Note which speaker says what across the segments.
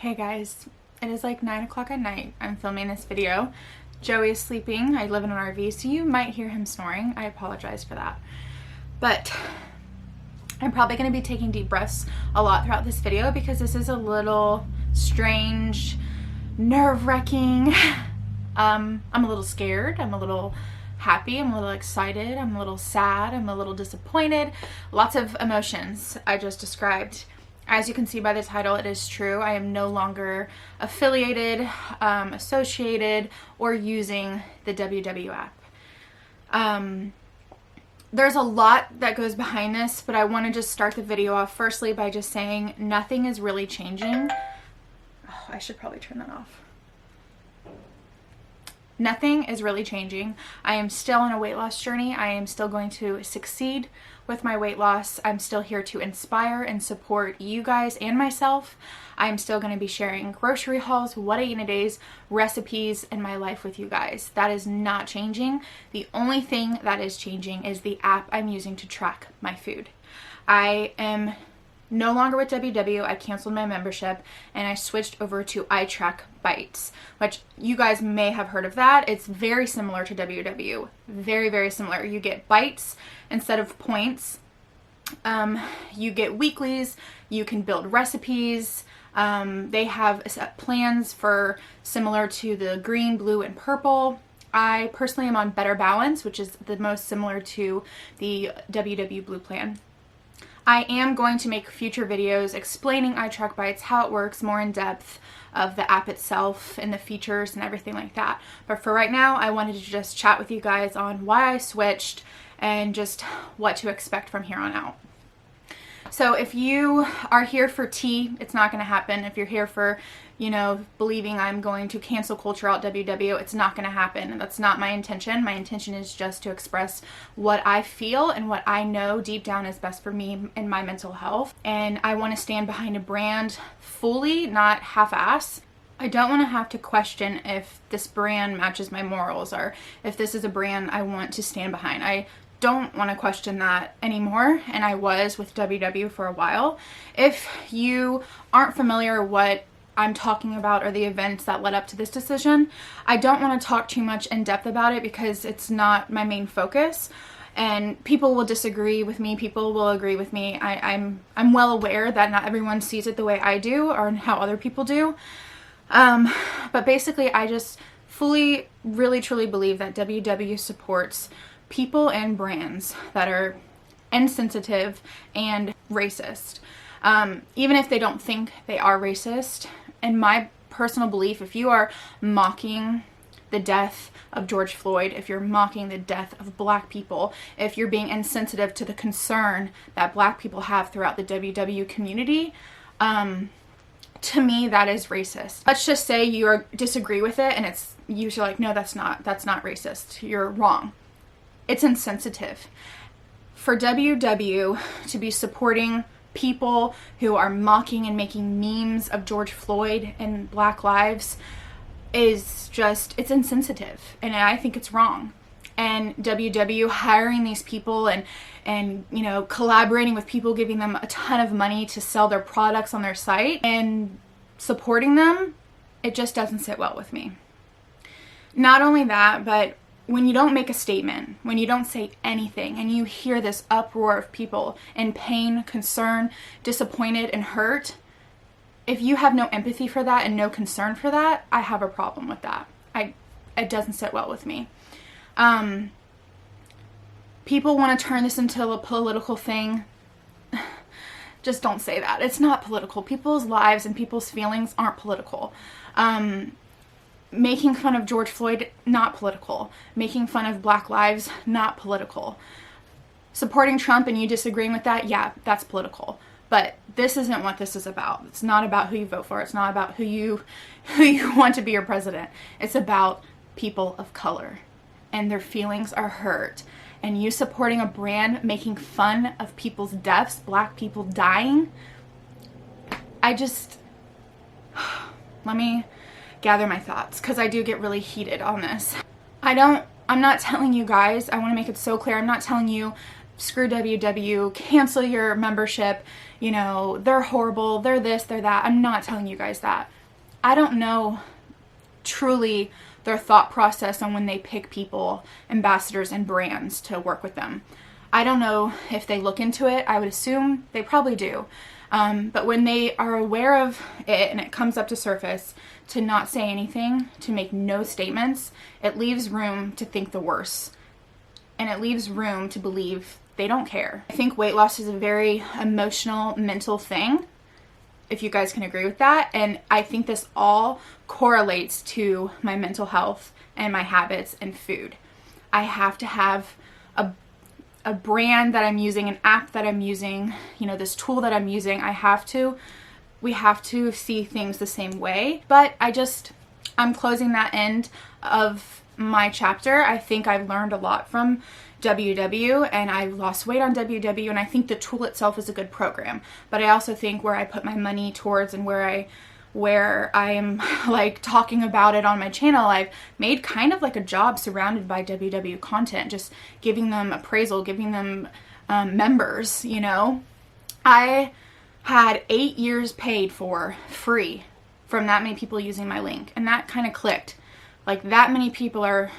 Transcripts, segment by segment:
Speaker 1: Hey guys, it is like 9 o'clock at night. I'm filming this video. Joey is sleeping. I live in an RV, so you might hear him snoring. I apologize for that. But I'm probably going to be taking deep breaths a lot throughout this video because this is a little strange, nerve-wracking. I'm a little scared. I'm a little happy. I'm a little excited. I'm a little sad. I'm a little disappointed. Lots of emotions I just described. As you can see by the title, it is true. I am no longer affiliated, associated, or using the WW app. There's a lot that goes behind this, but I want to just start the video off firstly by just saying nothing is really changing. Oh, I should probably turn that off. Nothing is really changing. I am still on a weight loss journey. I am still going to succeed with my weight loss. I'm still here to inspire and support you guys and myself. I'm still going to be sharing grocery hauls, what I eat in a day's recipes, and my life with you guys. That is not changing. The only thing that is changing is the app I'm using to track my food. I am no longer with WW. I canceled my membership and I switched over to Itrackbites, which you guys may have heard of that. It's very similar to WW. Very, very similar. You get bites instead of points. You get weeklies. You can build recipes. They have plans for similar to the green, blue, and purple. I personally am on Better Balance, which is the most similar to the WW Blue plan. I am going to make future videos explaining Itrackbites, how it works, more in depth of the app itself and the features and everything like that. But for right now, I wanted to just chat with you guys on why I switched and just what to expect from here on out. So if you are here for tea, it's not going to happen. If you're here for, believing I'm going to cancel culture out WW, it's not going to happen. And that's not my intention. My intention is just to express what I feel and what I know deep down is best for me and my mental health. And I want to stand behind a brand fully, not half-ass. I don't want to have to question if this brand matches my morals or if this is a brand I want to stand behind. I don't want to question that anymore, and I was with WW for a while. If you aren't familiar what I'm talking about or the events that led up to this decision, I don't want to talk too much in depth about it because it's not my main focus, and people will disagree with me, people will agree with me. I'm well aware that not everyone sees it the way I do or how other people do, but basically I just fully, really, truly believe that WW supports people and brands that are insensitive and racist. Even if they don't think they are racist, in my personal belief, if you are mocking the death of George Floyd, if you're mocking the death of Black people, if you're being insensitive to the concern that Black people have throughout the WW community, to me that is racist. Let's just say you disagree with it and it's usually like, no, that's not racist. You're wrong. It's insensitive. For WW to be supporting people who are mocking and making memes of George Floyd and Black lives is just, it's insensitive. And I think it's wrong. And WW hiring these people and collaborating with people, giving them a ton of money to sell their products on their site and supporting them, it just doesn't sit well with me. Not only that, but when you don't make a statement, when you don't say anything, and you hear this uproar of people in pain, concern, disappointed, and hurt, if you have no empathy for that and no concern for that, I have a problem with that. It doesn't sit well with me. People want to turn this into a political thing. Just don't say that. It's not political. People's lives and people's feelings aren't political. Making fun of George Floyd, not political. Making fun of Black lives, not political. Supporting Trump and you disagreeing with that, yeah, that's political. But this isn't what this is about. It's not about who you vote for. It's not about who you want to be your president. It's about people of color. And their feelings are hurt. And you supporting a brand making fun of people's deaths, Black people dying, let me gather my thoughts because I do get really heated on this. I'm not telling you guys, I want to make it so clear, I'm not telling you screw WW, cancel your membership, you know, they're horrible, they're this, they're that. I'm not telling you guys that. I don't know truly their thought process on when they pick people, ambassadors, and brands to work with them. I don't know if they look into it. I would assume they probably do. But when they are aware of it and it comes up to surface, to not say anything, to make no statements, it leaves room to think the worst. And it leaves room to believe they don't care. I think weight loss is a very emotional, mental thing, if you guys can agree with that. And I think this all correlates to my mental health and my habits and food. I have to have a brand that I'm using, an app that I'm using, you know, this tool that I'm using. We have to see things the same way. But I'm closing that end of my chapter. I think I've learned a lot from WW, and I've lost weight on WW, and I think the tool itself is a good program. But I also think where I put my money towards and where I am like talking about it on my channel, I've made kind of like a job surrounded by WW content, just giving them appraisal, giving them members, you know. I had 8 years paid for free from that many people using my link, and that kind of clicked. Like, that many people are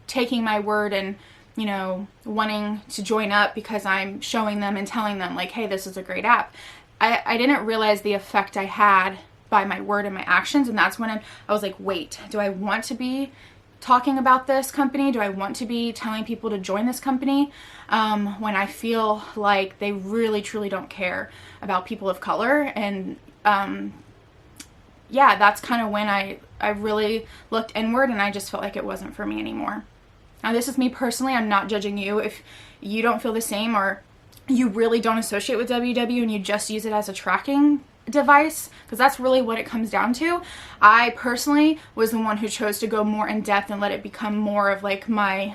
Speaker 1: taking my word and, you know, wanting to join up because I'm showing them and telling them, like, hey, this is a great app. I didn't realize the effect I had by my word and my actions, and that's when I was like, wait, do I want to be talking about this company? Do I want to be telling people to join this company when I feel like they really, truly don't care about people of color? And yeah, that's kind of when I really looked inward, and I just felt like it wasn't for me anymore. Now, this is me personally. I'm not judging you if you don't feel the same, or you really don't associate with WW and you just use it as a tracking device, because that's really what it comes down to. I personally was the one who chose to go more in depth and let it become more of like my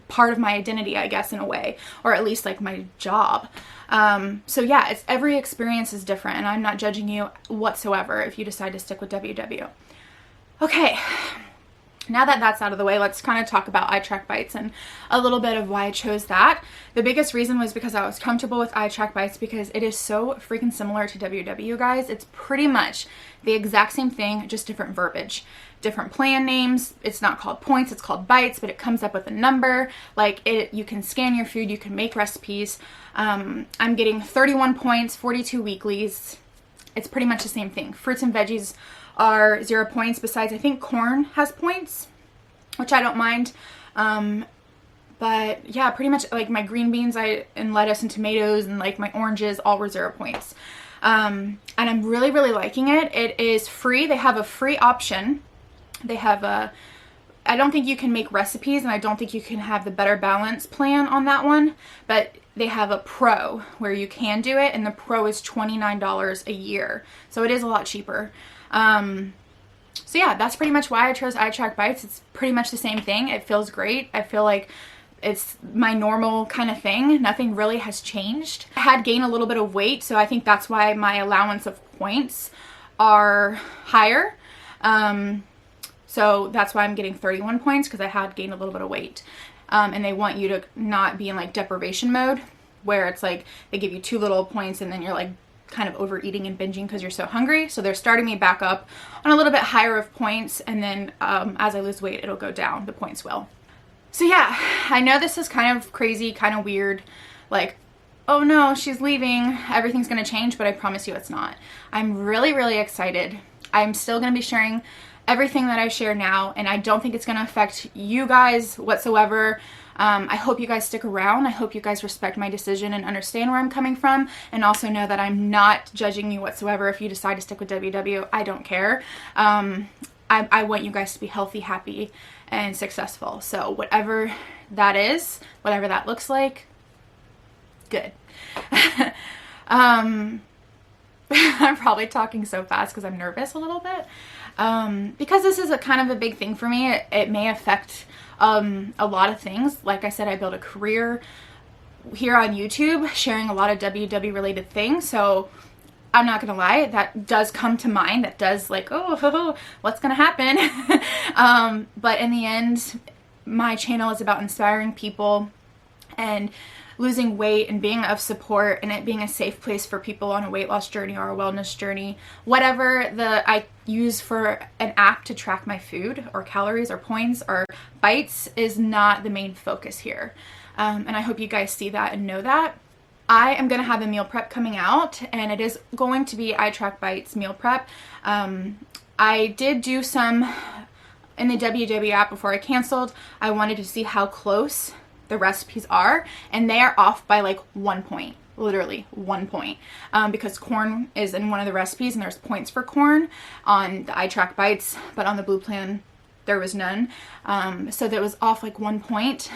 Speaker 1: part of my identity, I guess, in a way, or at least like my job. So yeah, every experience is different, and I'm not judging you whatsoever if you decide to stick with WW. Okay, now that that's out of the way, let's kind of talk about Itrackbites and a little bit of why I chose that. The biggest reason was because I was comfortable with Itrackbites because it is so freaking similar to WW, guys. It's pretty much the exact same thing, just different verbiage, different plan names. It's not called points, it's called bites, but it comes up with a number. Like, you can scan your food, you can make recipes. I'm getting 31 points, 42 weeklies. It's pretty much the same thing. Fruits and veggies are 0 points, besides I think corn has points, which I don't mind. But yeah, pretty much like my green beans and lettuce and tomatoes and like my oranges all were 0 points. And I'm really, really liking it. It is free. They have a free option. They have I don't think you can make recipes, and I don't think you can have the Better Balance plan on that one, but they have a pro where you can do it, and the pro is $29 a year. So it is a lot cheaper. So yeah, that's pretty much why I chose Itrackbites. It's pretty much the same thing. It feels great. I feel like it's my normal kind of thing. Nothing really has changed. I had gained a little bit of weight, so I think that's why my allowance of points are higher. So that's why I'm getting 31 points, because I had gained a little bit of weight. And they want you to not be in like deprivation mode, where it's like they give you 2 little points and then you're like kind of overeating and binging because you're so hungry. So they're starting me back up on a little bit higher of points, and then as I lose weight, it'll go down, the points will. So yeah, I know this is kind of crazy, kind of weird, like, oh no, she's leaving, everything's gonna change, but I promise you it's not. I'm really, really excited. I'm still gonna be sharing everything that I share now, and I don't think it's gonna affect you guys whatsoever. I hope you guys stick around. I hope you guys respect my decision and understand where I'm coming from, and also know that I'm not judging you whatsoever if you decide to stick with WW. I don't care. I want you guys to be healthy, happy, and successful. So whatever that is, whatever that looks like, good. I'm probably talking so fast because I'm nervous a little bit. Because this is a kind of a big thing for me. It may affect a lot of things. Like I said, I built a career here on YouTube sharing a lot of WW related things, so I'm not gonna lie, that does come to mind. That does, like, oh, what's gonna happen? But in the end, my channel is about inspiring people and losing weight and being of support, and it being a safe place for people on a weight loss journey or a wellness journey. Whatever I use for an app to track my food or calories or points or bites is not the main focus here. And I hope you guys see that and know that. I am going to have a meal prep coming out, and it is going to be Itrackbites meal prep. I did do some in the WW app before I canceled. I wanted to see how close the recipes are, and they are off by like 1 point, literally 1 point, because corn is in one of the recipes and there's points for corn on the Itrackbites, but on the Blue Plan there was none. So that was off like 1 point.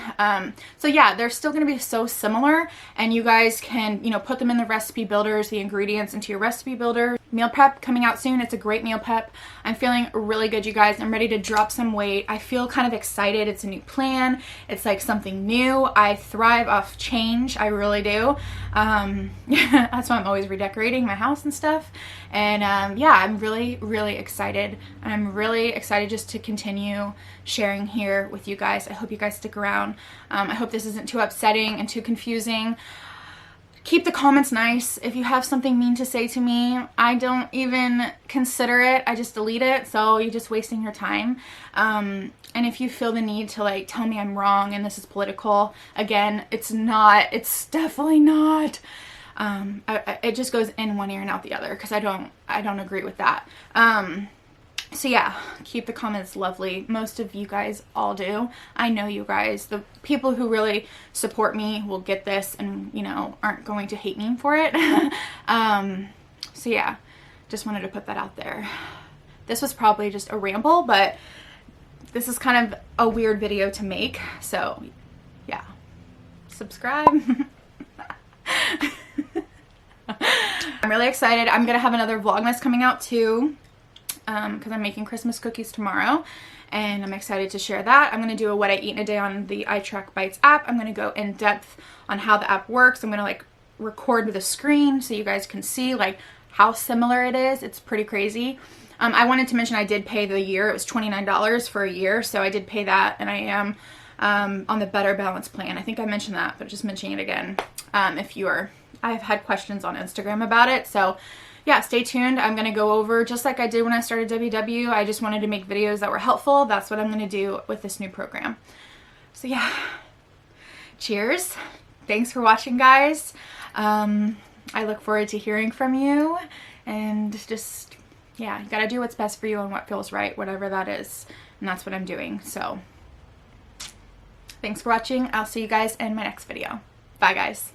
Speaker 1: So yeah, they're still going to be so similar, and you guys can, you know, put them in the recipe builders, the ingredients into your recipe builder. Meal prep coming out soon. It's a great meal prep. I'm feeling really good, you guys. I'm ready to drop some weight. I feel kind of excited. It's a new plan. It's like something new. I thrive off change. I really do. That's why I'm always redecorating my house and stuff. And yeah, I'm really, really excited. I'm really excited just to continue sharing here with you guys. I hope you guys stick around. I hope this isn't too upsetting and too confusing. Keep the comments nice. If you have something mean to say to me, I don't even consider it. I just delete it, so you're just wasting your time. And if you feel the need to like tell me I'm wrong and this is political, again, it's not. It's definitely not. It just goes in one ear and out the other, because I don't agree with that. So yeah, keep the comments lovely. Most of you guys all do. I know you guys. The people who really support me will get this and, you know, aren't going to hate me for it. So yeah, just wanted to put that out there. This was probably just a ramble, but this is kind of a weird video to make. So yeah, subscribe. I'm really excited. I'm going to have another Vlogmas coming out too, because I'm making Christmas cookies tomorrow, and I'm excited to share that. I'm going to do a what I eat in a day on the Itrackbites app. I'm going to go in depth on how the app works. I'm going to like record with a screen so you guys can see like how similar it is. It's pretty crazy. I wanted to mention I did pay the year. It was $29 for a year, so I did pay that, and I am on the Better Balance plan. I think I mentioned that, but just mentioning it again. I've had questions on Instagram about it, so yeah, stay tuned. I'm going to go over, just like I did when I started WW, I just wanted to make videos that were helpful. That's what I'm going to do with this new program. So yeah, cheers. Thanks for watching, guys. I look forward to hearing from you, and just, yeah, you got to do what's best for you and what feels right, whatever that is. And that's what I'm doing. So thanks for watching. I'll see you guys in my next video. Bye, guys.